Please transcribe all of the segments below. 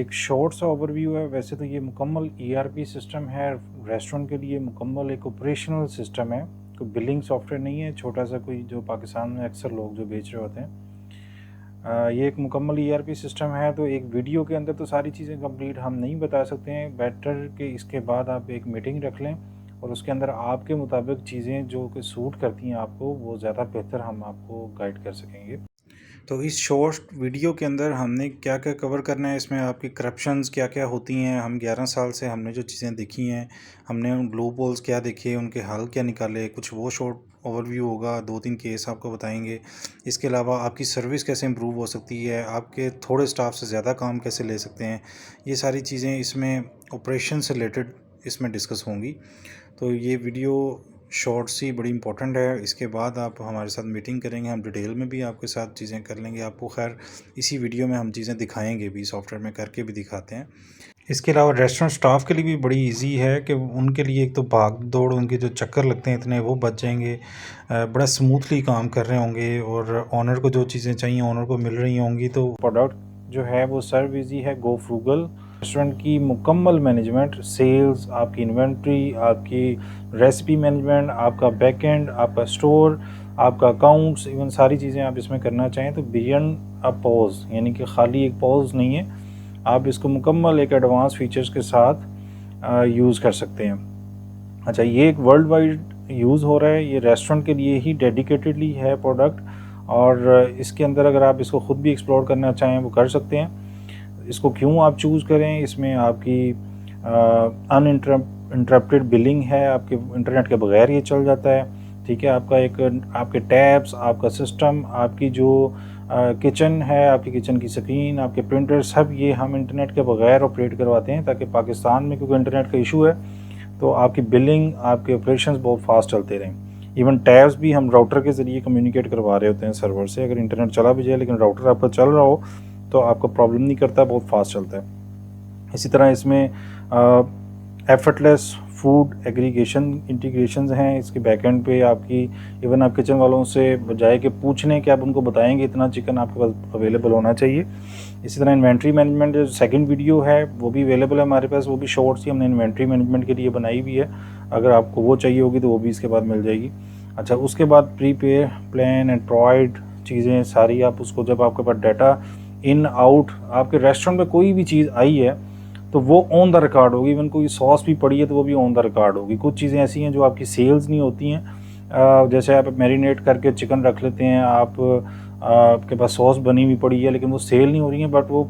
एक शॉर्ट सा ओवरव्यू है। वैसे तो ये मुकम्मल ईआरपी सिस्टम है रेस्टोरेंट के लिए, मुकम्मल एक ऑपरेशनल सिस्टम है, कोई बिलिंग सॉफ्टवेयर नहीं है छोटा सा कोई जो पाकिस्तान में अक्सर लोग जो बेच रहे होते हैं। ये एक मुकम्मल ईआरपी सिस्टम है, तो एक वीडियो के अंदर तो सारी चीज़ें कंप्लीट हम नहीं बता सकते हैं। बेटर कि इसके बाद आप एक मीटिंग रख लें और उसके अंदर आपके मुताबिक चीज़ें जो कि सूट करती हैं आपको, वो ज़्यादा बेहतर हम आपको गाइड कर सकेंगे। तो इस शॉर्ट वीडियो के अंदर हमने क्या क्या कवर करना है, इसमें आपकी करप्शंस क्या क्या होती हैं, हम 11 साल से हमने जो चीज़ें देखी हैं, हमने उन ब्लू पोल्स क्या देखे, उनके हल क्या निकाले, कुछ वो शॉर्ट ओवरव्यू होगा, 2-3 केस आपको बताएंगे। इसके अलावा आपकी सर्विस कैसे इम्प्रूव हो सकती है, आपके थोड़े स्टाफ से ज़्यादा काम कैसे ले सकते हैं, ये सारी चीज़ें इसमें ऑपरेशन से रिलेटेड इसमें डिस्कस होंगी। तो ये वीडियो शॉर्ट्स ही बड़ी इंपॉर्टेंट है। इसके बाद आप हमारे साथ मीटिंग करेंगे, हम डिटेल में भी आपके साथ चीज़ें कर लेंगे। आपको खैर इसी वीडियो में हम चीज़ें दिखाएंगे भी, सॉफ्टवेयर में करके भी दिखाते हैं। इसके अलावा रेस्टोरेंट स्टाफ के लिए भी बड़ी इजी है कि उनके लिए एक तो भाग दौड़, उनके जो चक्कर लगते हैं इतने, वो बच जाएंगे। बड़ा स्मूथली काम कर रहे होंगे और ऑनर को जो चीज़ें चाहिए ऑनर को मिल रही होंगी। तो प्रोडक्ट जो है वो सर्व इजी है। गो फ्रूगल रेस्टोरेंट की मुकम्मल मैनेजमेंट, सेल्स, आपकी इन्वेंट्री, आपकी रेसिपी मैनेजमेंट, आपका बैक एंड, आपका स्टोर, आपका अकाउंट्स, इवन सारी चीज़ें आप इसमें करना चाहें तो बियॉन्ड अ पॉज, यानी कि खाली एक पॉज नहीं है, आप इसको मुकम्मल एक एडवांस फीचर्स के साथ यूज़ कर सकते हैं। अच्छा, ये एक वर्ल्ड वाइड यूज़ हो रहा है, ये रेस्टोरेंट के लिए ही डेडिकेटेडली है प्रोडक्ट, और इसके अंदर अगर आप इसको ख़ुद भी एक्सप्लोर करना चाहें वो कर सकते हैं। इसको क्यों आप चूज़ करें, इसमें आपकी अनइंटरप्टेड बिलिंग है, आपके इंटरनेट के बगैर ये चल जाता है। ठीक है, आपका एक आपके टैब्स, आपका सिस्टम, आपकी जो किचन है, आपकी किचन की स्क्रीन, आपके प्रिंटर, सब ये हम इंटरनेट के बगैर ऑपरेट करवाते हैं, ताकि पाकिस्तान में क्योंकि इंटरनेट का इशू है तो आपकी बिलिंग, आपके ऑपरेशंस बहुत फास्ट चलते रहें। इवन टैब्स भी हम राउटर के ज़रिए कम्युनिकेट करवा रहे होते हैं सर्वर से। अगर इंटरनेट चला भी जाए लेकिन राउटर आपका चल रहा हो तो आपका प्रॉब्लम नहीं करता, बहुत फास्ट चलता है। इसी तरह इसमें एफर्टलेस फूड एग्रीगेशन इंटीग्रेशंस हैं इसके बैकएंड पे। आपकी इवन आप किचन वालों से बजाय के पूछने कि आप उनको बताएंगे इतना चिकन आपके पास अवेलेबल होना चाहिए। इसी तरह इन्वेंट्री मैनेजमेंट जो सेकंड वीडियो है वो भी अवेलेबल है हमारे पास, वो भी शॉर्ट्स ही हमने इन्वेंट्री मैनेजमेंट के लिए बनाई हुई है। अगर आपको वो चाहिए होगी तो वो भी इसके बाद मिल जाएगी। अच्छा, उसके बाद प्रीपेयर, प्लान एंड प्रोवाइड चीज़ें सारी, आप उसको जब आपके पास डाटा इन आउट, आपके रेस्टोरेंट में कोई भी चीज़ आई है तो वो ऑन द रिकॉर्ड होगी। इवन कोई सॉस भी पड़ी है तो वो भी ऑन द रिकॉर्ड होगी। कुछ चीज़ें ऐसी हैं जो आपकी सेल्स नहीं होती हैं, जैसे आप मैरिनेट करके चिकन रख लेते हैं, आपके पास सॉस बनी हुई पड़ी है लेकिन वो सेल नहीं हो रही है, बट वो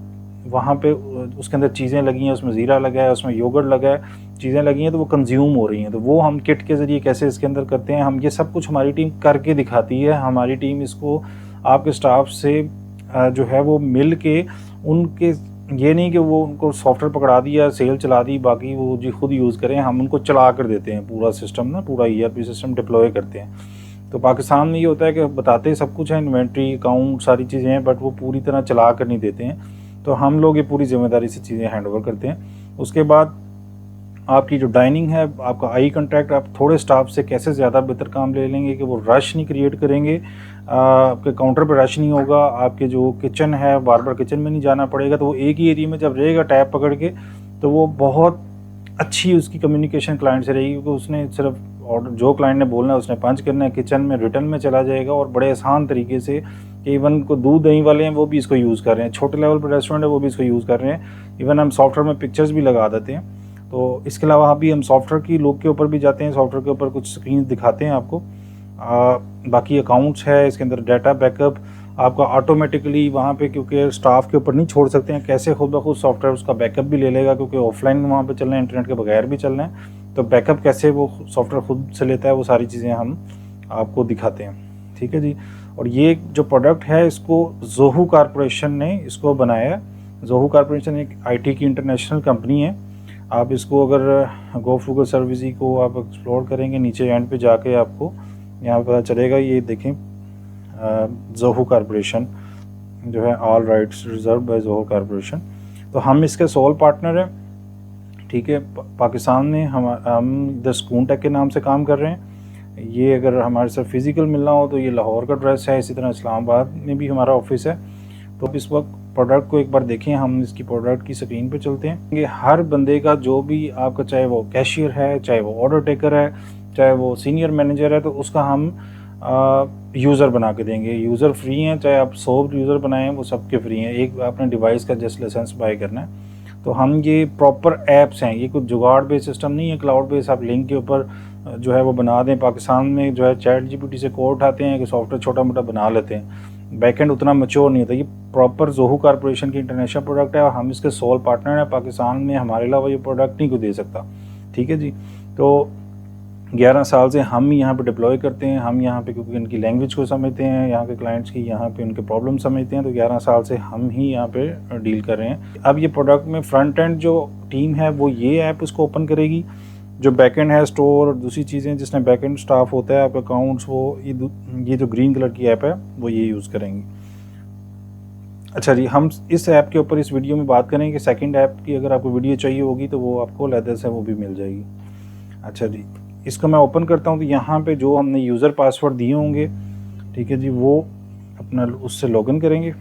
वहाँ पे उसके अंदर चीज़ें लगी हैं, उसमें ज़ीरा लगा है, उसमें योगर्ट लगा है, चीज़ें लगी हैं तो वो कंज्यूम हो रही हैं। तो वो हम किट के ज़रिए कैसे इसके अंदर करते हैं, हम ये सब कुछ हमारी टीम करके दिखाती है। हमारी टीम इसको आपके स्टाफ से जो है वो मिल के, उनके ये नहीं कि वो उनको सॉफ्टवेयर पकड़ा दिया, सेल चला दी, बाकी वो जी खुद यूज़ करें, हम उनको चला कर देते हैं पूरा सिस्टम ना, पूरा ईआरपी सिस्टम डिप्लॉय करते हैं। तो पाकिस्तान में ये होता है कि बताते सब कुछ है, इन्वेंट्री, अकाउंट, सारी चीज़ें हैं, बट वो पूरी तरह चला कर नहीं देते हैं। तो हम लोग ये पूरी जिम्मेदारी से चीज़ें हैंड ओवर करते हैं। उसके बाद आपकी जो डाइनिंग है, आपका आई कॉन्टैक्ट, आप थोड़े स्टाफ से कैसे ज़्यादा बेहतर काम ले लेंगे कि वो रश नहीं क्रिएट करेंगे, आपके काउंटर पर रश नहीं होगा, आपके जो किचन है बार बार किचन में नहीं जाना पड़ेगा, तो वो एक ही एरिया में जब रहेगा टैब पकड़ के तो वो बहुत अच्छी उसकी कम्युनिकेशन क्लाइंट से रहेगी, क्योंकि उसने सिर्फ ऑर्डर जो क्लाइंट ने बोलना है उसने पंच करना है, किचन में रिटर्न में चला जाएगा, और बड़े आसान तरीके से कि इवन को दूध दही वाले हैं वो भी इसको यूज़ कर रहे हैं, छोटे लेवल पर रेस्टोरेंट है वो भी इसको यूज़ कर रहे हैं। इवन हम सॉफ्टवेयर में पिक्चर्स भी लगा देते हैं। तो इसके अलावा अभी हम सॉफ्टवेयर की लोग के ऊपर भी जाते हैं, सॉफ्टवेयर के ऊपर कुछ स्क्रीन दिखाते हैं आपको। बाकी अकाउंट्स है, इसके अंदर डाटा बैकअप आपका ऑटोमेटिकली वहाँ पे, क्योंकि स्टाफ के ऊपर नहीं छोड़ सकते हैं, कैसे खुद ब खुद सॉफ्टवेयर उसका बैकअप भी ले लेगा, क्योंकि ऑफलाइन वहाँ पे चल रहे हैं, इंटरनेट के बगैर भी चल रहे हैं, तो बैकअप कैसे वो सॉफ्टवेयर खुद से लेता है, वो सारी चीज़ें हम आपको दिखाते हैं। ठीक है जी। और ये जो प्रोडक्ट है इसको जोहू कॉरपोरेशन ने इसको बनाया है। जोहू कॉरपोरेशन एक IT की इंटरनेशनल कंपनी है। आप इसको अगर गो फ्रूगल सर्विस को आप एक्सप्लोर करेंगे, नीचे एंड पे जाके आपको यहाँ पता चलेगा, ये देखें जोहू कॉरपोरेशन जो है, all rights reserved by Zoho corporation. तो हम इसके सोल पार्टनर हैं। ठीक है, पाकिस्तान में हम द स्कून टेक के नाम से काम कर रहे हैं। ये अगर हमारे साथ फिज़िकल मिलना हो तो ये लाहौर का एड्रेस है, इसी तरह इस्लामाबाद में भी हमारा ऑफिस है। तो इस वक्त प्रोडक्ट को एक बार देखें। हम इसकी प्रोडक्ट की स्क्रीन पे चलते हैं। ये हर बंदे का जो भी आपका, चाहे वो कैशियर है, चाहे वो ऑर्डर टेकर है, चाहे वो सीनियर मैनेजर है, तो उसका हम यूज़र बना के देंगे। यूज़र फ्री हैं, चाहे आप 100 यूज़र बनाएं, वो सबके फ्री हैं। एक आपने डिवाइस का जस्ट लाइसेंस बाय करना है। तो हम ये प्रॉपर ऐप्स हैं, ये कुछ जुगाड़ बेस्ड सिस्टम नहीं है, क्लाउड बेस्ड आप लिंक के ऊपर जो है वो बना दें। पाकिस्तान में जो है चैट जीपीटी से कोड उठाते हैं कि सॉफ्टवेयर छोटा मोटा बना लेते हैं, बैकएंड उतना मैच्योर नहीं होता। ये प्रॉपर जोहू कॉर्पोरेशन की इंटरनेशनल प्रोडक्ट है और हम इसके सोल पार्टनर हैं। पाकिस्तान में हमारे अलावा ये प्रोडक्ट नहीं कोई दे सकता, ठीक है जी। तो 11 साल से हम यहाँ पे डिप्लॉय करते हैं। हम यहाँ पे क्योंकि इनकी लैंग्वेज को समझते हैं, यहाँ के क्लाइंट्स की, यहाँ पे उनके प्रॉब्लम समझते हैं, तो 11 साल से हम ही यहाँ पे डील कर रहे हैं। अब ये प्रोडक्ट में फ्रंट एंड जो टीम है वो ये ऐप उसको ओपन करेगी। जो बैक एंड है, स्टोर और दूसरी चीज़ें जिसमें बैक एंड स्टाफ होता है, आपका अकाउंट्स, वो ये जो ग्रीन कलर की ऐप है वो ये यूज़ करेंगी। अच्छा जी, हम इस ऐप के ऊपर इस वीडियो में बात करेंगे। सेकंड ऐप की अगर आपको वीडियो चाहिए होगी तो वो आपको अलग से वो भी मिल जाएगी। अच्छा जी, इसको मैं ओपन करता हूँ तो यहाँ पे जो हमने यूज़र पासवर्ड दिए होंगे, ठीक है जी, वो अपना उससे लॉगिन करेंगे।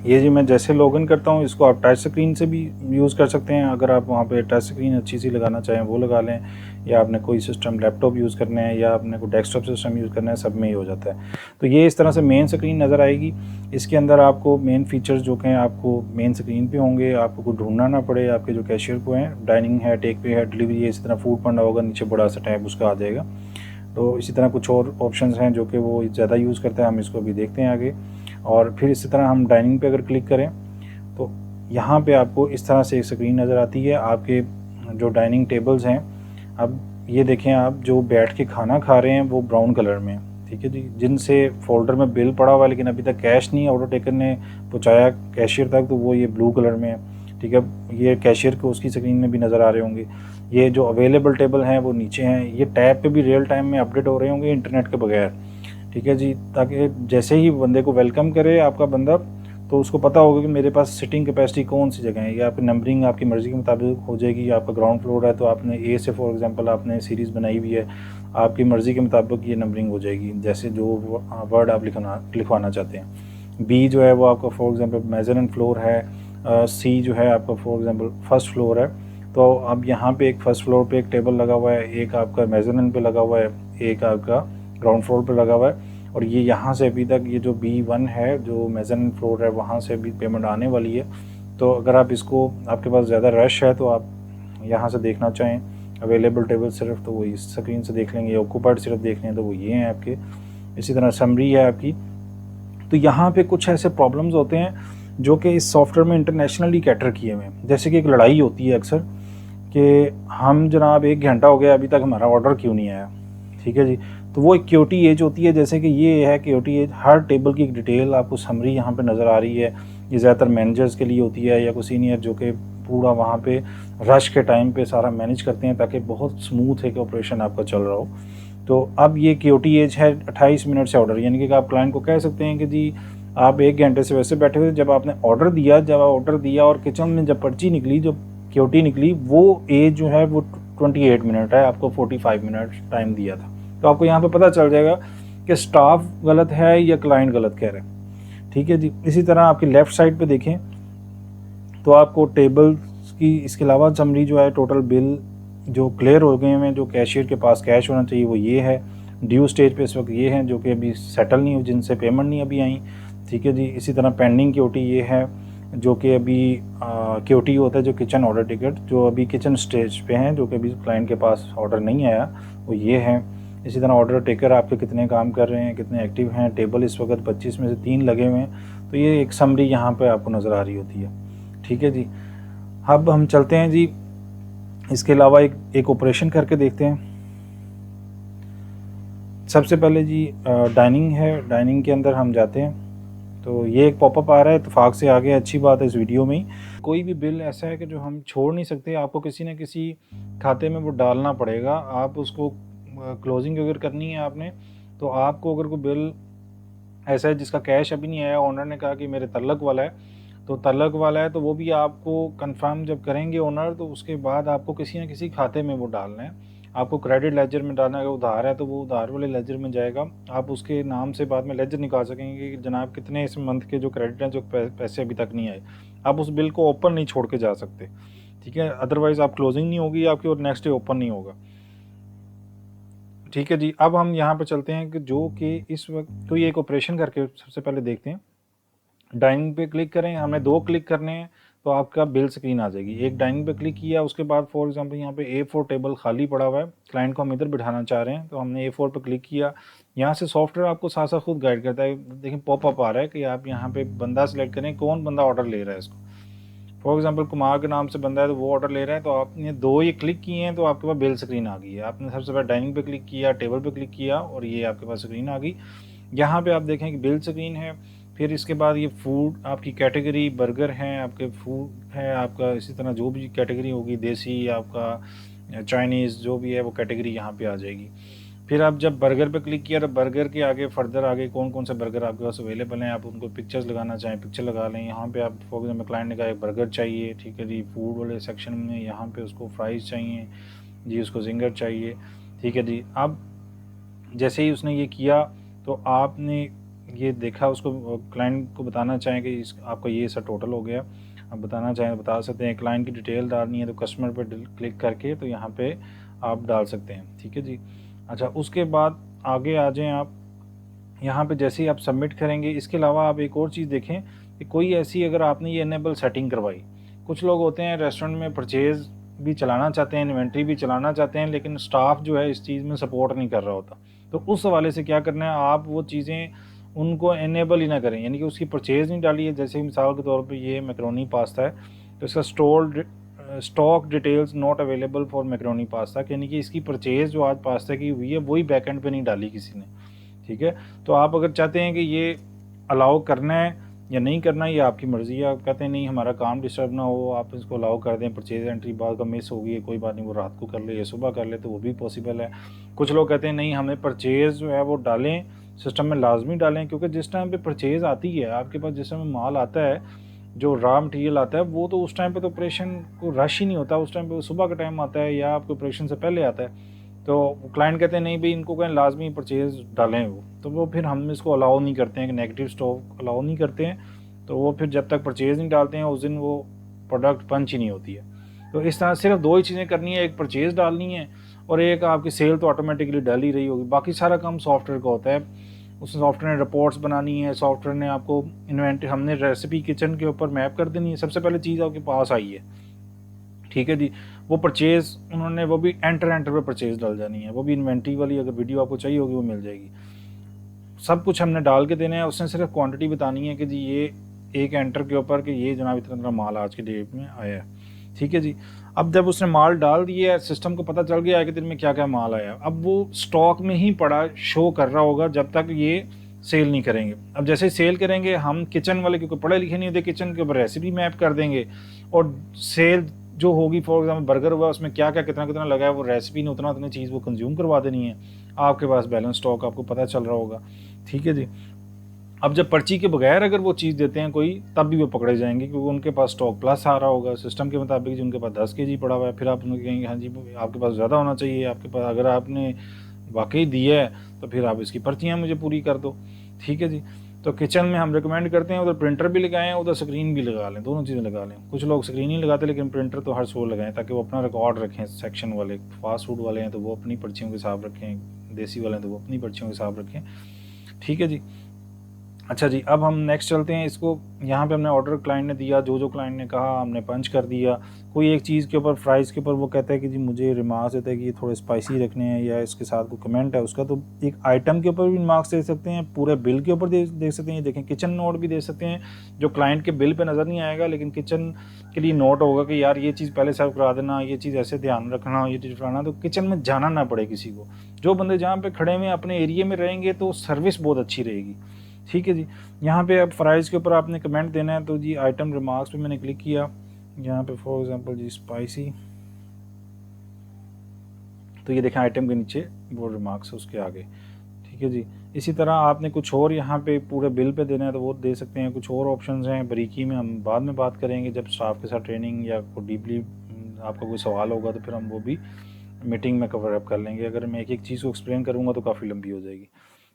ये जी मैं जैसे लॉगिन करता हूँ, इसको आप टच स्क्रीन से भी यूज़ कर सकते हैं। अगर आप वहाँ पे टच स्क्रीन अच्छी सी लगाना चाहें वो लगा लें, या आपने कोई सिस्टम लैपटॉप यूज़ करना है या आपने कोई डेस्कटॉप सिस्टम यूज़ करना है, सब में ही हो जाता है। तो ये इस तरह से मेन स्क्रीन नज़र आएगी। इसके अंदर आपको मेन फीचर्स जो हैं आपको मेन स्क्रीन पे होंगे, आपको कुछ ढूंढना ना पड़े। आपके जो कैशियर को हैं, डाइनिंग है, टेक पे है, डिलीवरी है, इसी तरह फूड पड़ा होगा, नीचे बड़ा सा टैब उसका आ जाएगा। तो इसी तरह कुछ और ऑप्शंस हैं जो कि वो ज़्यादा यूज़ करता है, हम इसको अभी देखते हैं आगे। और फिर इसी तरह हम डाइनिंग पे अगर क्लिक करें तो यहाँ पे आपको इस तरह से एक स्क्रीन नज़र आती है। आपके जो डाइनिंग टेबल्स हैं, अब ये देखें, आप जो बैठ के खाना खा रहे हैं वो ब्राउन कलर में, ठीक है जी। जिनसे फोल्डर में बिल पड़ा हुआ है लेकिन अभी तक कैश नहीं ऑर्डर टेकर ने पहुँचाया कैशियर तक, तो वो ये ब्लू कलर में है, ठीक है। ये कैशियर को उसकी स्क्रीन में भी नज़र आ रहे होंगे। ये जो अवेलेबल टेबल हैं वो नीचे हैं। ये टैब पे भी रियल टाइम में अपडेट हो रहे होंगे इंटरनेट के बगैर, ठीक है जी, ताकि जैसे ही बंदे को वेलकम करे आपका बंदा, तो उसको पता होगा कि मेरे पास सिटिंग कैपेसिटी कौन सी जगह है। या आपकी नंबरिंग आपकी मर्ज़ी के मुताबिक हो जाएगी। आपका ग्राउंड फ्लोर है तो आपने ए से फॉर एग्जांपल आपने सीरीज़ बनाई हुई है, आपकी मर्ज़ी के मुताबिक ये नंबरिंग हो जाएगी, जैसे जो वर्ड आप लिखवाना चाहते हैं। बी जो है वो आपका फॉर एग्जांपल मेजरमेंट फ्लोर है। सी जो है आपका फॉर एग्जांपल फर्स्ट फ्लोर है। तो अब यहाँ पे एक फर्स्ट फ्लोर पे एक टेबल लगा हुआ है, एक आपका मेजरमेंट पे लगा हुआ है, एक आपका ग्राउंड फ्लोर पे लगा हुआ है। और ये यहाँ से अभी तक ये जो B1 है, जो मेजरमेंट फ्लोर है, वहाँ से अभी पेमेंट आने वाली है। तो अगर आप इसको, आपके पास ज़्यादा रश है तो आप यहाँ से देखना चाहें अवेलेबल टेबल सिर्फ, तो वो इस स्क्रीन से देख लेंगे। ऑक्यूपाइड सिर्फ देखने हैं तो वो ये हैं आपके। इसी तरह समरी है आपकी। तो यहाँ पे कुछ ऐसे प्रॉब्लम्स होते हैं जो कि इस सॉफ्टवेयर में इंटरनेशनली कैटर किए हुए हैं। जैसे कि एक लड़ाई होती है अक्सर कि हम जनाब 1 घंटा हो गया अभी तक हमारा ऑर्डर क्यों नहीं आया, ठीक है जी। तो वो एक क्यूटी एज होती है, जैसे कि ये है क्यूटी एज। हर टेबल की एक डिटेल आपको समरी यहाँ पे नज़र आ रही है। ये ज़्यादातर मैनेजर्स के लिए होती है या कोई सीनियर जो कि पूरा वहाँ पे रश के टाइम पे सारा मैनेज करते हैं ताकि बहुत स्मूथ एक ऑपरेशन आपका चल रहा हो। तो अब ये क्यूटी एज है 28 मिनट से ऑर्डर, यानी कि आप क्लाइंट को कह सकते हैं कि जी आप 1 घंटे से वैसे बैठे हुए, जब आपने ऑर्डर दिया और किचन में जब पर्ची निकली, जो क्यूटी निकली, वो एज जो है वो 28 मिनट है। आपको 45 मिनट टाइम दिया था। तो आपको यहाँ पे पता चल जाएगा कि स्टाफ गलत है या क्लाइंट गलत कह रहे हैं, ठीक है जी। इसी तरह आपकी लेफ़्ट साइड पे देखें तो आपको टेबल्स की इसके अलावा समरी जो है, टोटल बिल जो क्लियर हो गए हैं, जो कैशियर के पास कैश होना चाहिए वो ये है। ड्यू स्टेज पे इस वक्त ये हैं जो कि अभी सेटल नहीं हुई, जिनसे पेमेंट नहीं अभी आई, ठीक है जी। इसी तरह पेंडिंग क्यूटी ये है जो कि अभी क्यूटी होता है जो किचन ऑर्डर टिकट, जो अभी किचन स्टेज पे हैं, जो कि अभी क्लाइंट के पास ऑर्डर नहीं आया, वो ये है। इसी तरह ऑर्डर टेकर आपके कितने काम कर रहे हैं, कितने एक्टिव हैं। टेबल इस वक्त 25 में से 3 लगे हुए हैं। तो ये एक समरी यहाँ पे आपको नज़र आ रही होती है, ठीक है जी। अब हम चलते हैं जी, इसके अलावा एक ऑपरेशन करके देखते हैं। सबसे पहले जी डाइनिंग है। डाइनिंग के अंदर हम जाते हैं तो ये एक पॉपअप आ रहा है, इत्तेफाक से आ गया, अच्छी बात है। इस वीडियो में ही कोई भी बिल ऐसा है कि जो हम छोड़ नहीं सकते, आपको किसी न किसी खाते में वो डालना पड़ेगा। आप उसको क्लोजिंग अगर करनी है आपने, तो आपको अगर कोई बिल ऐसा है जिसका कैश अभी नहीं आया, ओनर ने कहा कि मेरे तल्लक वाला है, तो तल्लक वाला है तो वो भी आपको कंफर्म जब करेंगे ओनर, तो उसके बाद आपको किसी न किसी खाते में वो डालना है। आपको क्रेडिट लेजर में डालना है, अगर उधार है तो वो उधार वाले लेजर में जाएगा, आप उसके नाम से बाद में लेजर निकाल सकेंगे कि जनाब कितने इस मंथ के जो क्रेडिट हैं जो पैसे अभी तक नहीं आए। आप उस बिल को ओपन नहीं छोड़ के जा सकते, ठीक है, अदरवाइज़ आप क्लोजिंग नहीं होगी आपकी और नेक्स्ट डे ओपन नहीं होगा। ठीक है जी। अब हम यहाँ पे चलते हैं कि जो कि इस वक्त कोई एक ऑपरेशन करके सबसे पहले देखते हैं। डाइनिंग पे क्लिक करें, हमें 2 क्लिक करने हैं तो आपका बिल स्क्रीन आ जाएगी। एक डाइनिंग पे क्लिक किया, उसके बाद फॉर एग्जांपल यहाँ पे A4 टेबल खाली पड़ा हुआ है, क्लाइंट को हम इधर बिठाना चाह रहे हैं तो हमने A4 पे क्लिक किया। यहाँ से सॉफ्टवेयर आपको साथ साथ खुद गाइड करता है। देखिए पॉपअप आ रहा है कि आप यहाँ पे बंदा सेलेक्ट करें, कौन बंदा ऑर्डर ले रहा है इसको। फॉर एग्जांपल कुमार के नाम से बंदा है तो वो ऑर्डर ले रहा है, तो आपने 2 ही क्लिक किए हैं तो आपके पास बिल स्क्रीन आ गई है। आपने सबसे पहले डाइनिंग पे क्लिक किया, टेबल पे क्लिक किया और ये आपके पास स्क्रीन आ गई। यहाँ पे आप देखें कि बिल स्क्रीन है। फिर इसके बाद ये फूड आपकी कैटेगरी बर्गर हैं, आपके फूड है आपका, इसी तरह जो भी कैटेगरी होगी, देसी आपका चाइनीज़ जो भी है वो कैटेगरी यहाँ पे आ जाएगी। फिर आप जब बर्गर पे क्लिक किया तो बर्गर के आगे फर्दर आगे कौन कौन से बर्गर आपके पास अवेलेबल हैं, आप उनको पिक्चर्स लगाना चाहें पिक्चर लगा लें। यहाँ पे आप फॉर एग्जाम्पल क्लाइंट ने कहा एक बर्गर चाहिए, ठीक है जी, फूड वाले सेक्शन में यहाँ पे उसको फ्राइज़ चाहिए जी, उसको जिंगर चाहिए, ठीक है जी। अब जैसे ही उसने ये किया तो आपने ये देखा, उसको क्लाइंट को बताना चाहें कि इस आपका ये सा टोटल हो गया, आप बताना चाहें बता सकते हैं। क्लाइंट की डिटेल डालनी है तो कस्टमर पे क्लिक करके तो यहाँ पे आप डाल सकते हैं, ठीक है जी। अच्छा, उसके बाद आगे आ जाएं आप, यहाँ पे जैसे ही आप सबमिट करेंगे, इसके अलावा आप एक और चीज़ देखें कि कोई ऐसी अगर आपने ये इनेबल सेटिंग करवाई, कुछ लोग होते हैं रेस्टोरेंट में परचेज़ भी चलाना चाहते हैं, इन्वेंट्री भी चलाना चाहते हैं, लेकिन स्टाफ जो है इस चीज़ में सपोर्ट नहीं कर रहा होता। तो उस हवाले से क्या करना है, आप वो चीज़ें उनको इनेबल ही ना करें, यानी कि उसकी परचेज़ नहीं डाली है। जैसे मिसाल के तौर पे ये मैक्रोनी पास्ता है तो इसका stock details not available for macaroni pasta, यानी कि इसकी परचेज़ जो आज पास्ता की हुई है वही बैकएंड पे नहीं डाली किसी ने, ठीक है। तो आप अगर चाहते हैं कि ये अलाउ करना है या नहीं करना, ये आपकी मर्ज़ी है। आप कहते हैं नहीं हमारा काम डिस्टर्ब ना हो, आप इसको अलाउ कर दें, परचेज एंट्री बाद का मिस होगी कोई बात नहीं, वो रात को कर ले या सुबह कर ले तो वो भी पॉसिबल है। कुछ लोग कहते हैं नहीं हमें परचेज़ जो है वो डालें, सिस्टम में लाजमी डालें, क्योंकि जिस टाइम पे परचेज़ आती है आपके पास, जिस टाइम माल आता है, जो रॉ मटेरियल आता है, वो तो उस टाइम पे तो ऑपरेशन को रश ही नहीं होता, उस टाइम पे सुबह का टाइम आता है या आपके ऑपरेशन से पहले आता है। तो क्लाइंट कहते हैं नहीं भाई इनको कहें लाजमी परचेज़ डालें वो, तो वो फिर हम इसको अलाउ नहीं करते हैं कि नेगेटिव स्टॉक अलाउ नहीं करते हैं। तो वो फिर जब तक परचेज़ नहीं डालते हैं उस दिन वो प्रोडक्ट पंच ही नहीं होती है। तो इस तरह सिर्फ 2 ही चीज़ें करनी है, एक परचेज़ डालनी है और एक आपकी सेल तो ऑटोमेटिकली डल ही रही होगी। बाकी सारा काम सॉफ्टवेयर का होता है। उस सॉफ्टवेयर ने रिपोर्ट्स बनानी है, सॉफ्टवेयर ने आपको इन्वेंट्री, हमने रेसिपी किचन के ऊपर मैप कर देनी है। सबसे पहले चीज़ आपके पास आई है, ठीक है जी, वो परचेज़ उन्होंने वो भी एंटर पे परचेज़ डाल जानी है, वो भी इन्वेंट्री वाली। अगर वीडियो आपको चाहिए होगी वो मिल जाएगी। सब कुछ हमने डाल के देना है, उसने सिर्फ क्वांटिटी बतानी है कि जी ये एक एंटर के ऊपर कि ये जनाब इतना माल आज के डेट में आया है, ठीक है जी। अब जब उसने माल डाल दिया है, सिस्टम को पता चल गया है कि दिन में क्या क्या माल आया, अब वो स्टॉक में ही पड़ा शो कर रहा होगा जब तक ये सेल नहीं करेंगे। अब जैसे सेल करेंगे हम किचन वाले, क्योंकि पढ़े लिखे नहीं होते, किचन के ऊपर रेसिपी मैप कर देंगे और सेल जो होगी, फॉर एग्जाम्पल बर्गर हुआ उसमें क्या क्या कितना कितना लगा है, वो रेसिपी ने उतना उतनी चीज़ वो कंज्यूम करवा देनी है। आपके पास बैलेंस स्टॉक आपको पता चल रहा होगा, ठीक है जी। अब जब पर्ची के बगैर अगर वो चीज़ देते हैं कोई, तब भी वो पकड़े जाएंगे क्योंकि उनके पास स्टॉक प्लस आ रहा होगा सिस्टम के मुताबिक जी, उनके पास 10 kg पड़ा हुआ है। फिर आप उनको कहेंगे हाँ जी आपके पास ज़्यादा होना चाहिए, आपके पास अगर आपने वाकई दिया है तो फिर आप इसकी पर्चियाँ मुझे पूरी कर दो, ठीक है जी। तो किचन में हम रिकमेंड करते हैं उधर प्रिंटर भी लगाएं, उधर स्क्रीन भी लगा लें, दोनों चीज़ें लगा लें। कुछ लोग स्क्रीन ही लगाते लेकिन प्रिंटर तो हर शो लगाएं ताकि वो अपना रिकॉर्ड रखें। सेक्शन वाले फास्ट फूड वाले हैं तो वो अपनी पर्चियों के हिसाब रखें, देसी वाले हैं तो वो अपनी पर्चियों के हिसाब रखें, ठीक है जी। अच्छा जी, अब हम नेक्स्ट चलते हैं। इसको यहाँ पे हमने ऑर्डर क्लाइंट ने दिया, जो क्लाइंट ने कहा हमने पंच कर दिया। कोई एक चीज़ के ऊपर फ्राइज़ के ऊपर वो कहता है कि जी मुझे रिमार्क्स देता है कि ये थोड़े स्पाइसी रखने हैं या इसके साथ कोई कमेंट है उसका, तो एक आइटम के ऊपर भी मार्क्स दे सकते हैं, पूरे बिल के ऊपर दे सकते हैं। ये देखें किचन नोट भी दे सकते हैं जो क्लाइंट के बिल पर नज़र नहीं आएगा लेकिन किचन के लिए नोट होगा कि यार ये चीज़ पहले सर्व करा देना, ये चीज़ ऐसे ध्यान रखना, ये चीज़ फलाना, तो किचन में जाना ना पड़े किसी को। जो बंदे जहाँ पे खड़े हुए अपने एरिया में रहेंगे तो सर्विस बहुत अच्छी रहेगी, ठीक है जी। यहाँ पे अब फ्राइज़ के ऊपर आपने कमेंट देना है, तो जी आइटम रिमार्क्स पे मैंने क्लिक किया, यहाँ पे फॉर एग्जांपल जी स्पाइसी, तो ये देखें आइटम के नीचे वो रिमार्क्स है उसके आगे, ठीक है जी। इसी तरह आपने कुछ और यहाँ पे पूरे बिल पे देना है तो वो दे सकते हैं। कुछ और ऑप्शंस हैं, बारीकी में हम बाद में बात करेंगे जब स्टाफ के साथ ट्रेनिंग या कोई डीपली आपका कोई सवाल होगा तो फिर हम वो भी मीटिंग में कवर अप कर लेंगे। अगर मैं एक एक चीज़ को एक्सप्लेन करूँगा तो काफ़ी लंबी हो जाएगी।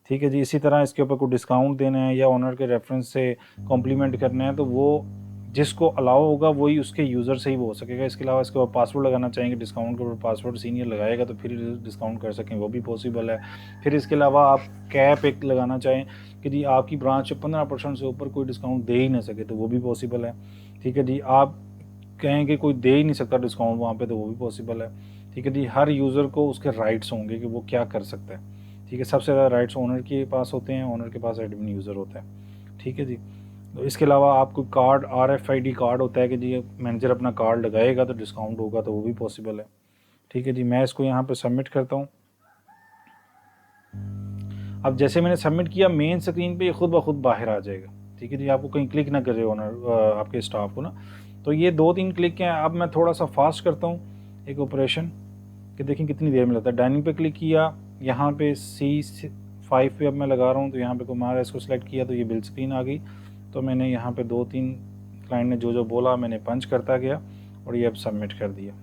ठीक है जी। इसी तरह इसके ऊपर कोई डिस्काउंट देना है या ओनर के रेफरेंस से कॉम्प्लीमेंट करना है तो वो जिसको अलाउ होगा वही उसके यूज़र से ही वो हो सकेगा। इसके अलावा इसके ऊपर पासवर्ड लगाना चाहेंगे, डिस्काउंट के ऊपर पासवर्ड सीनियर लगाएगा तो फिर डिस्काउंट कर सकें, वो भी पॉसिबल है। फिर इसके अलावा आप कैप एक लगाना चाहें कि जी आपकी ब्रांच 15% से ऊपर कोई डिस्काउंट दे ही ना सके तो वो भी पॉसिबल है। ठीक है जी। आप कहें कि कोई दे ही नहीं सकता डिस्काउंट वहाँ पे तो वो भी पॉसिबल है। ठीक है जी। हर यूज़र को उसके राइट्स होंगे कि वो क्या कर सकता है। ठीक है। सबसे ज़्यादा राइट्स ओनर के पास होते हैं, ओनर के पास एडमिन यूज़र होता है। ठीक है जी। तो इसके अलावा आपको कार्ड RFID कार्ड होता है कि जी मैनेजर अपना कार्ड लगाएगा तो डिस्काउंट होगा तो वो भी पॉसिबल है। ठीक है जी। मैं इसको यहाँ पे सबमिट करता हूँ। अब जैसे मैंने सबमिट किया मेन स्क्रीन पे ये खुद ब खुद बाहर आ जाएगा। ठीक है जी। आपको कहीं क्लिक ना करे ओनर आपके स्टाफ को ना। तो ये 2-3 क्लिक हैं। अब मैं थोड़ा सा फास्ट करता हूँ एक ऑपरेशन कि देखें कितनी देर में लगता है। डाइनिंग पे क्लिक किया, यहाँ पे C5 पे अब मैं लगा रहा हूँ तो यहाँ पे कुमार इसको सेलेक्ट किया तो ये बिल स्क्रीन आ गई। तो मैंने यहाँ पे 2-3 क्लाइंट ने जो जो बोला मैंने पंच करता गया और ये अब सबमिट कर दिया।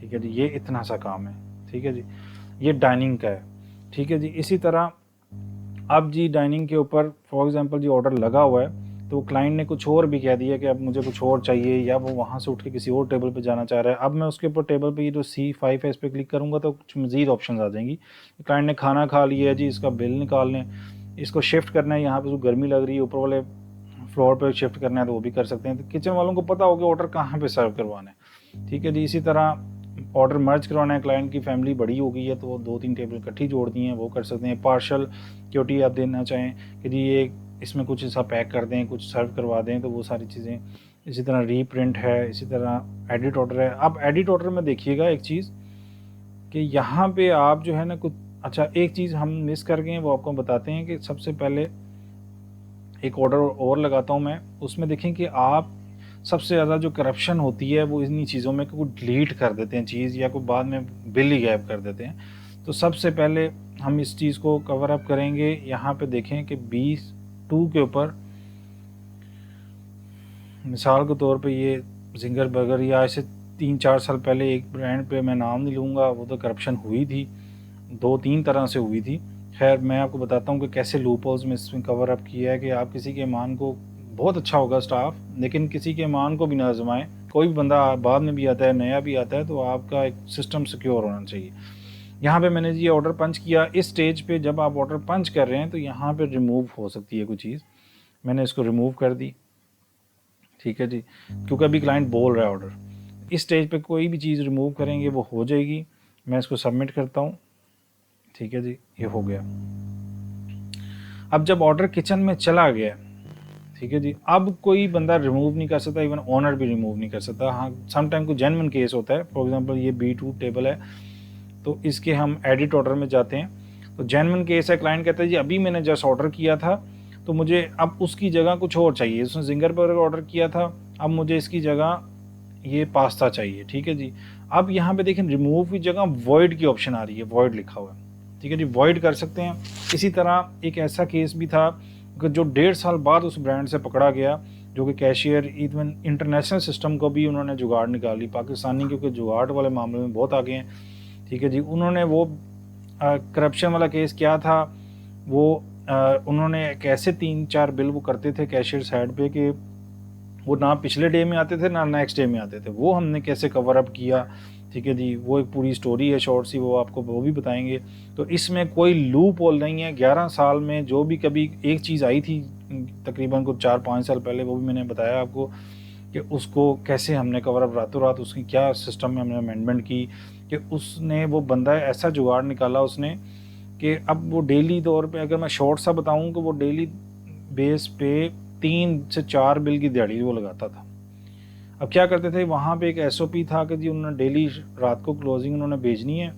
ठीक है जी। ये इतना सा काम है। ठीक है जी। ये डाइनिंग का है। ठीक है जी। इसी तरह अब जी डाइनिंग के ऊपर फॉर एग्जांपल जी ऑर्डर लगा हुआ है तो क्लाइंट ने कुछ और भी कह दिया कि अब मुझे कुछ और चाहिए या वो वहाँ से उठ के किसी और टेबल पे जाना चाह रहा है। अब मैं उसके ऊपर टेबल पे ये जो C5 है इस पर क्लिक करूँगा तो कुछ मज़ीद ऑप्शन आ जाएंगी। क्लाइंट ने खाना खा लिया है जी, इसका बिल निकाल लें, इसको शिफ्ट करना है, यहाँ पर गर्मी लग रही है ऊपर वाले फ्लोर पर शिफ्ट करना है तो वो भी कर सकते हैं। तो किचन वालों को पता होगा ऑर्डर कहाँ पर सर्व करवाना है। ठीक है जी। इसी तरह ऑर्डर मर्ज करवाना है, क्लाइंट की फैमिली बड़ी हो गई है तो वो 2-3 टेबल इकट्ठी जोड़ दी हैं वो कर सकते हैं। पार्शल क्योटी आप देना चाहें कि जी ये इसमें कुछ हिस्सा पैक कर दें, कुछ सर्व करवा दें तो वो सारी चीज़ें। इसी तरह रीप्रिंट है, इसी तरह एडिट ऑर्डर है। अब एडिट ऑर्डर में देखिएगा एक चीज़ कि यहाँ पे आप जो है ना कुछ अच्छा एक चीज़ हम मिस कर गए हैं वो आपको बताते हैं कि सबसे पहले एक ऑर्डर और लगाता हूँ मैं, उसमें देखें कि आप सबसे ज़्यादा जो करप्शन होती है वो इन्हीं चीज़ों में कि वो डिलीट कर देते हैं चीज़ या कोई बाद में बिल ही गायब कर देते हैं। तो सबसे पहले हम इस चीज़ को कवर अप करेंगे। यहाँ पे देखें कि 22 के ऊपर मिसाल के तौर पे ये जिंगर बर्गर या ऐसे 3-4 साल पहले एक ब्रांड पे मैं नाम नहीं लूँगा वो तो करप्शन हुई थी, 2-3 तरह से हुई थी। खैर मैं आपको बताता हूँ कि कैसे लूप होल्स में इसमें कवर अप किया है कि आप किसी के ईमान को बहुत अच्छा होगा स्टाफ लेकिन किसी के ईमान को भी ना आजमाएं। कोई भी बंदा बाद में भी आता है, नया भी आता है तो आपका एक सिस्टम सिक्योर होना चाहिए। यहाँ पे मैंने ये ऑर्डर पंच किया। इस स्टेज पे जब आप ऑर्डर पंच कर रहे हैं तो यहाँ पे रिमूव हो सकती है कोई चीज़, मैंने इसको रिमूव कर दी। ठीक है जी। क्योंकि अभी क्लाइंट बोल रहा है ऑर्डर, इस स्टेज पे कोई भी चीज़ रिमूव करेंगे वो हो जाएगी। मैं इसको सबमिट करता हूँ। ठीक है जी। ये हो गया। अब जब ऑर्डर किचन में चला गया, ठीक है जी, अब कोई बंदा रिमूव नहीं कर सकता, इवन ओनर भी रिमूव नहीं कर सकता। हाँ समटाइम कोई जेन्युइन केस होता है। फॉर एग्जांपल ये B2 टेबल है तो इसके हम एडिट ऑर्डर में जाते हैं तो जेन्युइन केस है, क्लाइंट कहता है जी अभी मैंने जस्ट ऑर्डर किया था तो मुझे अब उसकी जगह कुछ और चाहिए। उसने जिंगर बर्गर ऑर्डर किया था, अब मुझे इसकी जगह ये पास्ता चाहिए। ठीक है जी। अब यहाँ पे देखें रिमूव की जगह वॉइड की ऑप्शन आ रही है, वॉइड लिखा हुआ है। ठीक है जी। वॉइड कर सकते हैं। इसी तरह एक ऐसा केस भी था जो 1.5 साल बाद उस ब्रांड से पकड़ा गया जो कि कैशियर इवन इंटरनेशनल सिस्टम को भी उन्होंने जुगाड़ निकाली। पाकिस्तानी क्योंकि जुगाड़ वाले मामले में बहुत आगे हैं। ठीक है जी। उन्होंने वो करप्शन वाला केस क्या था वो उन्होंने कैसे 3-4 बिल वो करते थे कैशियर साइड पे कि वो ना पिछले डे में आते थे ना नेक्स्ट डे में आते थे, वो हमने कैसे कवर अप किया। ठीक है जी। वो एक पूरी स्टोरी है शॉर्ट सी, वो आपको वो भी बताएंगे। तो इसमें कोई लूप होल नहीं है। 11 साल में जो भी कभी एक चीज़ आई थी तकरीबन कुछ 4-5 साल पहले, वो भी मैंने बताया आपको कि उसको कैसे हमने कवर अप रातों रात उसकी क्या सिस्टम में हमने अमेंडमेंट की कि उसने वो बंदा ऐसा जुगाड़ निकाला उसने कि अब वो डेली तौर पे अगर मैं शॉर्ट सा बताऊं कि वो डेली बेस पे 3 से 4 बिल की दिहाड़ी वो लगाता था। अब क्या करते थे वहाँ पे एक SOP था कि जी उन्होंने डेली रात को क्लोजिंग उन्होंने भेजनी है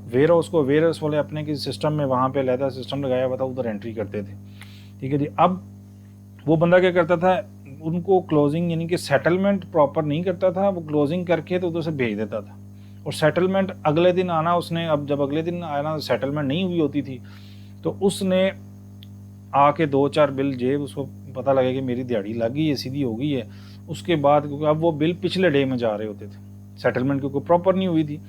वेयर हाउस को। वेयर हाउस वाले अपने किसी सिस्टम में वहाँ पे अलहदा सिस्टम लगाया हुआ था, उधर एंट्री करते थे। ठीक है जी। अब वो बंदा क्या करता था, उनको क्लोजिंग यानी कि सेटलमेंट प्रॉपर नहीं करता था, वो क्लोजिंग करके तो उधर से भेज देता था और सेटलमेंट अगले दिन आना उसने। अब जब अगले दिन आना सेटलमेंट नहीं हुई होती थी तो उसने आके 2-4 बिल जेब उसको पता लगे कि मेरी दिहाड़ी लग गई है, सीधी हो गई है। उसके बाद क्योंकि अब वो बिल पिछले डे में जा रहे होते थे, सेटलमेंट क्योंकि प्रॉपर नहीं हुई थी।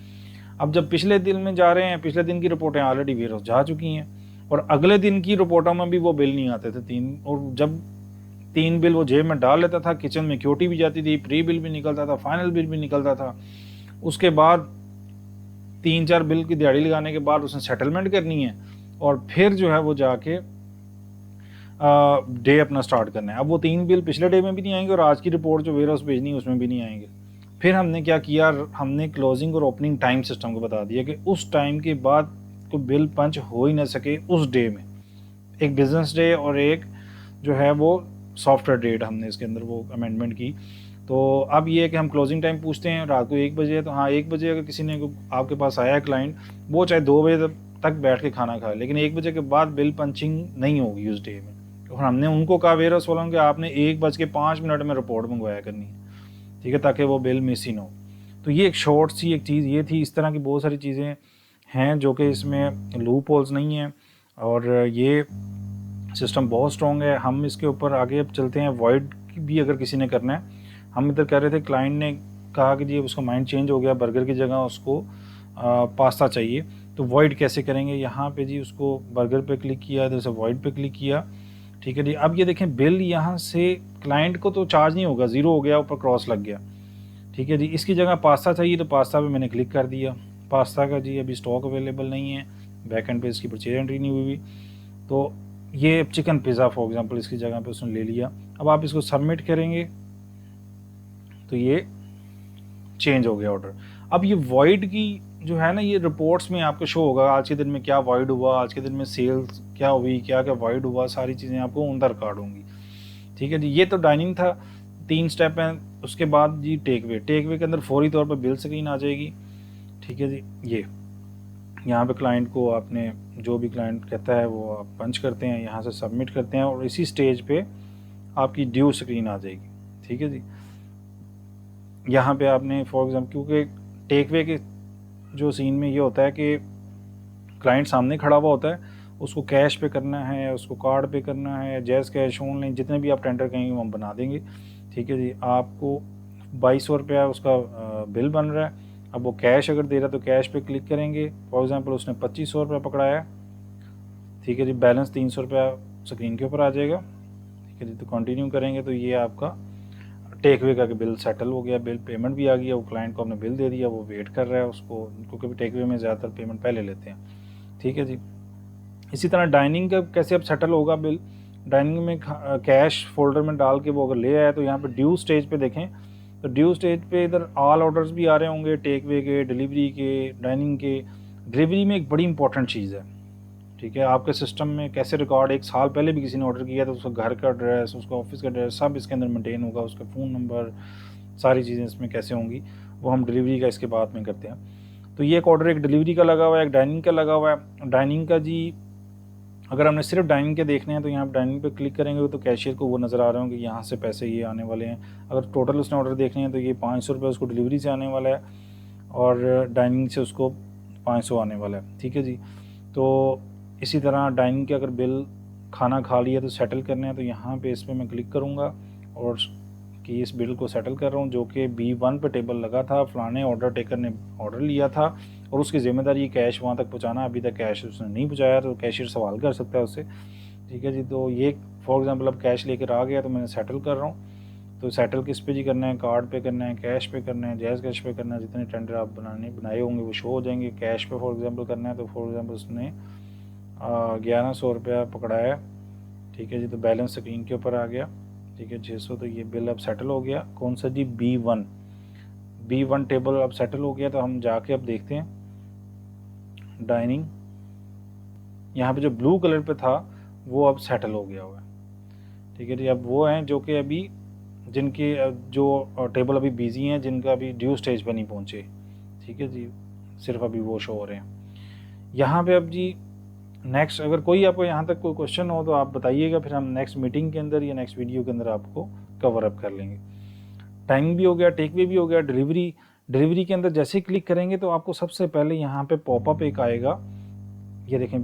अब जब पिछले दिन में जा रहे हैं, पिछले दिन की रिपोर्टें ऑलरेडी वेयर हाउस जा चुकी हैं और अगले दिन की रिपोर्टों में भी वो बिल नहीं आते थे 3, और जब 3 बिल वो जेब में डाल लेता था, किचन में क्यूटी भी जाती थी, प्री बिल भी निकलता था, फाइनल बिल भी निकलता था, उसके बाद 3-4 बिल की दिहाड़ी लगाने के बाद उसने सेटलमेंट करनी है और फिर जो है वो जाके डे अपना स्टार्ट करना है। अब वो 3 बिल पिछले डे में भी नहीं आएंगे और आज की रिपोर्ट जो वेयर हाउस भेजनी है उसमें भी नहीं आएंगे। फिर हमने क्या किया, हमने क्लोजिंग और ओपनिंग टाइम सिस्टम को बता दिया कि उस टाइम के बाद कोई बिल पंच हो ही ना सके उस डे में, एक बिजनेस डे और एक जो है वो सॉफ्टवेयर डेट हमने इसके अंदर वो अमेंडमेंट की। तो अब ये है कि हम क्लोजिंग टाइम पूछते हैं रात को 1 बजे है, तो हाँ 1 बजे अगर किसी ने आपके पास आया है क्लाइंट, वो चाहे 2 बजे तक बैठ के खाना खाए, लेकिन 1 बजे के बाद बिल पंचिंग नहीं होगी उस डे में। और हमने उनको कहा वेयर हाउस वालों कि आपने 1:05 में रिपोर्ट मंगवाया करनी है, ठीक है, ताकि वो बिल मिस ही ना हो। तो ये एक शॉर्ट सी एक चीज़ ये थी। इस तरह की बहुत सारी चीज़ें हैं जो कि इसमें लूप होल्स नहीं हैं और ये सिस्टम बहुत स्ट्रॉन्ग है। हम इसके ऊपर आगे अब चलते हैं। वॉइड भी अगर किसी ने करना है, हम इधर कह रहे थे क्लाइंट ने कहा कि जी उसका माइंड चेंज हो गया, बर्गर की जगह उसको पास्ता चाहिए, तो वॉइड कैसे करेंगे। यहाँ पे जी उसको बर्गर पे क्लिक किया, इधर से वॉइड पे क्लिक किया, ठीक है जी। अब ये देखें बिल यहाँ से क्लाइंट को तो चार्ज नहीं होगा, ज़ीरो हो गया, ऊपर क्रॉस लग गया, ठीक है जी। इसकी जगह पास्ता चाहिए तो पास्ता पे मैंने क्लिक कर दिया। पास्ता का जी अभी स्टॉक अवेलेबल नहीं है, बैक एंड पे इसकी परचेज एंट्री नहीं हुई, तो ये चिकन पिज़्ज़ा फॉर एग्जांपल इसकी जगह पे उसने ले लिया। अब आप इसको सबमिट करेंगे तो ये चेंज हो गया ऑर्डर। अब ये वॉइड की जो है ना, ये रिपोर्ट्स में आपको शो होगा आज के दिन में क्या वॉइड हुआ, आज के दिन में सेल्स क्या हुई, क्या क्या वॉइड हुआ, सारी चीज़ें आपको ऑन द रिकॉर्ड होंगी, ठीक है जी। ये तो डाइनिंग था, 3 स्टेप हैं। उसके बाद जी टेक वे के अंदर फौरी तौर पर बिल स्क्रीन आ जाएगी, ठीक है जी। ये यहाँ पे क्लाइंट को आपने जो भी क्लाइंट कहता है वो आप पंच करते हैं, यहाँ से सबमिट करते हैं और इसी स्टेज पे आपकी ड्यू स्क्रीन आ जाएगी, ठीक है जी। यहाँ पे आपने फॉर एग्जाम्पल, क्योंकि टेक वे के जो सीन में ये होता है कि क्लाइंट सामने खड़ा हुआ होता है, उसको कैश पे करना है, उसको कार्ड पे करना है, जैज़ कैश ऑनलाइन, जितने भी आप टेंडर कहेंगे हम बना देंगे, ठीक है जी। आपको 2200 रुपया उसका बिल बन रहा है। अब वो कैश अगर दे रहा है तो कैश पे क्लिक करेंगे। फॉर एग्जांपल उसने 2500 रुपया पकड़ाया, ठीक है जी। बैलेंस 300 रुपया स्क्रीन के ऊपर आ जाएगा, ठीक है जी। तो कंटिन्यू करेंगे तो ये आपका टेक वे का बिल सेटल हो गया, बिल पेमेंट भी आ गया, वो क्लाइंट को हमने बिल दे दिया, वो वेट कर रहा है उसको, क्योंकि टेक वे में ज़्यादातर पेमेंट पहले लेते हैं, ठीक है जी। इसी तरह डाइनिंग का कैसे अब सेटल होगा बिल। डाइनिंग में कैश फोल्डर में डाल के वो अगर ले आया तो यहाँ पे ड्यू स्टेज पे देखें तो ड्यू स्टेज पे इधर ऑल ऑर्डर्स भी आ रहे होंगे, टेक वे के, डिलीवरी के, डाइनिंग के। डिलीवरी में एक बड़ी इंपॉर्टेंट चीज़ है, ठीक है। आपके सिस्टम में कैसे रिकॉर्ड, 1 साल पहले भी किसी ने ऑर्डर किया तो उसका घर का एड्रेस, उसका ऑफिस का एड्रेस सब इसके अंदर मेंटेन होगा, उसका फ़ोन नंबर, सारी चीज़ें इसमें कैसे होंगी वो हम डिलीवरी का इसके बाद में करते हैं। तो ये एक ऑर्डर एक डिलीवरी का लगा हुआ है, एक डाइनिंग का लगा हुआ है। डाइनिंग का जी अगर हमने सिर्फ डाइनिंग के देखने हैं तो यहाँ पर डाइनिंग पे क्लिक करेंगे तो कैशियर को वो नज़र आ रहे होंगे कि यहाँ से पैसे ये आने वाले हैं। अगर टोटल उसने ऑर्डर देखने हैं तो ये 500 रुपये उसको डिलीवरी से आने वाला है और डाइनिंग से उसको 500 आने वाला है, ठीक है जी। तो इसी तरह डाइनिंग के अगर बिल खाना खा लिया तो सेटल करने हैं तो यहाँ पे इस पर मैं क्लिक करूँगा और कि इस बिल को सेटल कर रहा हूँ जो कि B1 पे टेबल लगा था, फलाने ऑर्डर टेकर ने ऑर्डर लिया था और उसकी ज़िम्मेदारी कैश वहाँ तक पहुँचाना, अभी तक कैश उसने नहीं पहुँचाया तो कैशियर सवाल कर सकता है उससे, ठीक है जी। तो ये फॉर एग्जांपल अब कैश लेकर आ गया तो मैंने सेटल कर रहा हूँ। तो सेटल किस पे जी करना है, कार्ड पे करना है, कैश पे करना है, जैज़ कैश पे करना है, जितने टेंडर आप बनाए होंगे वो शो हो जाएंगे। कैश पे फॉर एग्जांपल करना है तो फॉर एग्जांपल उसने 1100 रुपया पकड़ाया, ठीक है जी। तो बैलेंस स्क्रीन के ऊपर आ गया, ठीक है 600। तो ये बिल अब सेटल हो गया। कौन सा जी, B1 टेबल अब सेटल हो गया। तो हम जाके अब देखते हैं डाइनिंग, यहाँ पे जो ब्लू कलर पे था वो अब सेटल हो गया हुआ है, ठीक है जी। अब वो हैं जो कि अभी जिनके जो टेबल अभी बिजी हैं, जिनका अभी ड्यू स्टेज पे नहीं पहुँचे, ठीक है जी, सिर्फ अभी वो शो हो रहे हैं यहाँ पे। अब जी नेक्स्ट अगर कोई आपको यहाँ तक कोई क्वेश्चन हो तो आप बताइएगा, फिर हम नेक्स्ट मीटिंग के अंदर या नेक्स्ट वीडियो के अंदर आपको कवर अप कर लेंगे। टाइमिंग भी हो गया, टेक वे भी हो गया, डिलीवरी के अंदर जैसे ही क्लिक करेंगे तो आपको सबसे पहले यहाँ पे पॉपअप एक आएगा, ये देखें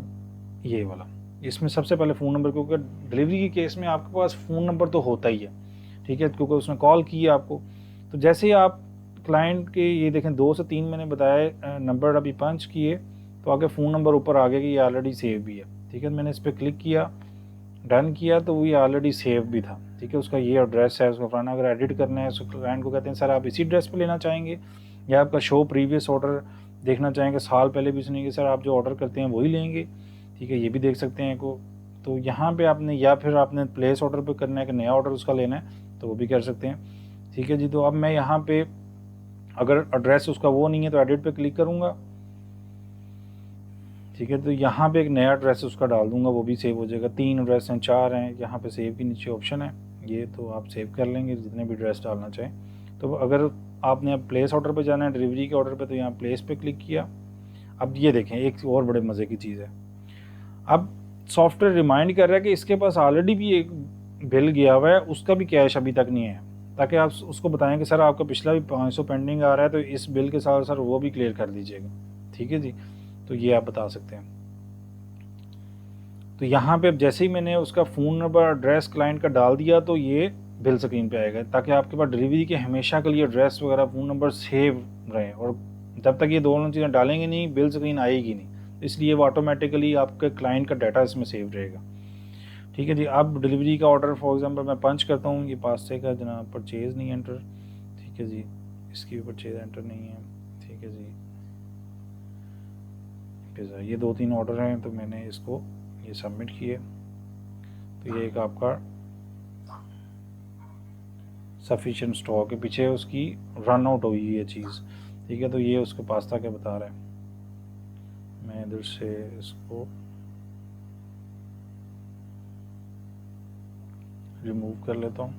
ये वाला। इसमें सबसे पहले फ़ोन नंबर, क्योंकि डिलीवरी के केस में आपके पास फ़ोन नंबर तो होता ही है, ठीक है, क्योंकि उसने कॉल की है आपको। तो जैसे ही आप क्लाइंट के ये देखें 2 से 3 मैंने बताया नंबर अभी पंच किए, तो आगे फ़ोन नंबर ऊपर आ गया कि ये ऑलरेडी सेव भी है। ठीक है, मैंने इस पर क्लिक किया, डन किया, तो वो ये ऑलरेडी सेव भी था। ठीक है, उसका ये एड्रेस है, उसका फलाना। अगर एडिट करना है उसको क्लाइंट को कहते हैं सर आप इसी एड्रेस पे लेना चाहेंगे, या आपका शो प्रीवियस ऑर्डर देखना चाहेंगे, साल पहले भी सुनेंगे सर आप जो ऑर्डर करते हैं वही लेंगे। ठीक है, ये भी देख सकते हैं को। तो यहाँ पे आपने, या फिर आपने प्लेस ऑर्डर पे करना है कि नया ऑर्डर उसका लेना है, तो वो भी कर सकते हैं। ठीक है जी, तो अब मैं यहाँ पे अगर एड्रेस उसका वो नहीं है तो एडिट पे क्लिक करूँगा। ठीक है, तो यहाँ पे एक नया एड्रेस उसका डाल दूंगा, वो भी सेव हो जाएगा। 3 एड्रेस हैं, 4 हैं, यहाँ पे सेव के नीचे ऑप्शन है, ये तो आप सेव कर लेंगे जितने भी एड्रेस डालना चाहें। तो अगर आपने अब प्लेस ऑर्डर पे जाना है, डिलीवरी के ऑर्डर पे, तो यहाँ प्लेस पे क्लिक किया। अब ये देखें एक और बड़े मज़े की चीज़ है, अब सॉफ्टवेयर रिमाइंड कर रहा है कि इसके पास ऑलरेडी भी एक बिल गया हुआ है, उसका भी कैश अभी तक नहीं है, ताकि आप उसको बताएं कि सर आपका पिछला भी 500 पेंडिंग आ रहा है, तो इस बिल के साथ सर वो भी क्लियर कर दीजिएगा। ठीक है जी, तो ये आप बता सकते हैं। तो यहाँ पे अब जैसे ही मैंने उसका फ़ोन नंबर, एड्रेस क्लाइंट का डाल दिया, तो ये बिल स्क्रीन पे आएगा, ताकि आपके पास डिलीवरी के हमेशा के लिए एड्रेस वगैरह फ़ोन नंबर सेव रहे, और जब तक ये दोनों चीज़ें डालेंगे नहीं बिल स्क्रीन आएगी नहीं, इसलिए वो ऑटोमेटिकली आपके क्लाइंट का डाटा इसमें सेव रहेगा। ठीक है जी, अब डिलीवरी का ऑर्डर फॉर एग्जांपल मैं पंच करता हूँ, ये पास्ते का जनाब परचेज़ नहीं एंटर। ठीक है जी, इसकी भी परचेज़ एंटर नहीं है। ठीक है जी, पिज़्ज़ा, ये 2-3 ऑर्डर हैं, तो मैंने इसको ये सबमिट किए, तो ये एक आपका सफिशिएंट स्टॉक है, पीछे उसकी रन आउट हुई है चीज़। ठीक है, तो ये उसके पास्ता क्या बता रहा है, मैं इधर से इसको रिमूव कर लेता हूँ,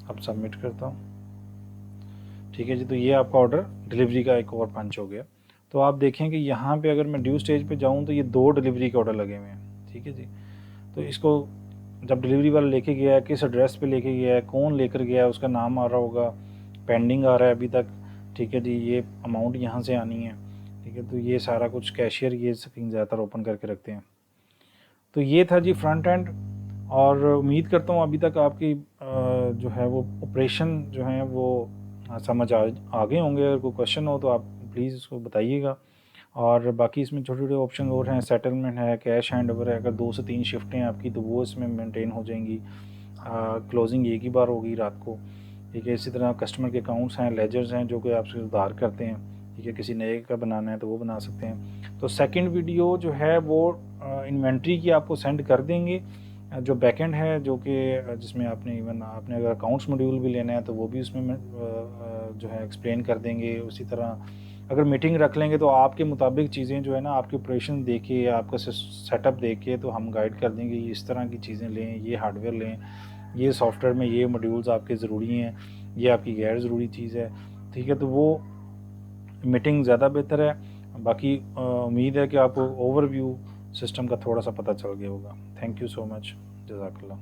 अब सबमिट करता हूँ। ठीक है जी, तो ये आपका ऑर्डर डिलीवरी का एक और पंच हो गया। तो आप देखें कि यहाँ पे अगर मैं ड्यू स्टेज पे जाऊँ तो ये 2 डिलीवरी के ऑर्डर लगे हुए हैं। ठीक है जी, तो इसको जब डिलीवरी वाला लेके गया है, किस एड्रेस पे लेके गया है, कौन लेकर गया है, उसका नाम आ रहा होगा, पेंडिंग आ रहा है अभी तक। ठीक है जी, ये अमाउंट यहाँ से आनी है। ठीक है, तो ये सारा कुछ कैशियर ये स्क्रीन ज़्यादातर ओपन करके रखते हैं। तो ये था जी फ्रंट एंड, और उम्मीद करता हूँ अभी तक आपकी जो है वो ऑपरेशन जो है वो समझ आ गए होंगे। अगर कोई क्वेश्चन हो तो आप प्लीज़ उसको बताइएगा। और बाकी इसमें छोटे छोटे ऑप्शन और हैं, सेटलमेंट है, कैश हैंड ओवर है, अगर 2 से 3 शिफ्टें आपकी तो वो इसमें मेंटेन हो जाएंगी। क्लोजिंग एक ही बार होगी रात को। ठीक है, इसी तरह कस्टमर के अकाउंट्स हैं, लेजर्स हैं जो कि आपसे उधार करते हैं। ठीक है, किसी नए का बनाना है तो वो बना सकते हैं। तो सेकंड वीडियो जो है वो इन्वेंट्री की आपको सेंड कर देंगे, जो बैकएंड है, जो कि जिसमें आपने अगर अकाउंट्स मॉड्यूल भी लेना है तो वो भी उसमें जो है एक्सप्लेन कर देंगे। उसी तरह अगर मीटिंग रख लेंगे तो आपके मुताबिक चीज़ें जो है ना, आपके ऑपरेशन देख के, आपका सेटअप देख के, तो हम गाइड कर देंगे ये इस तरह की चीज़ें लें, ये हार्डवेयर लें, ये सॉफ्टवेयर में ये मॉड्यूल्स आपके ज़रूरी हैं, ये आपकी गैर ज़रूरी चीज़ है। ठीक है, तो वो मीटिंग ज़्यादा बेहतर है। बाकी उम्मीद है कि आपको ओवरव्यू सिस्टम का थोड़ा सा पता चल गया होगा। थैंक यू सो मच, जज़ाकल्लाह।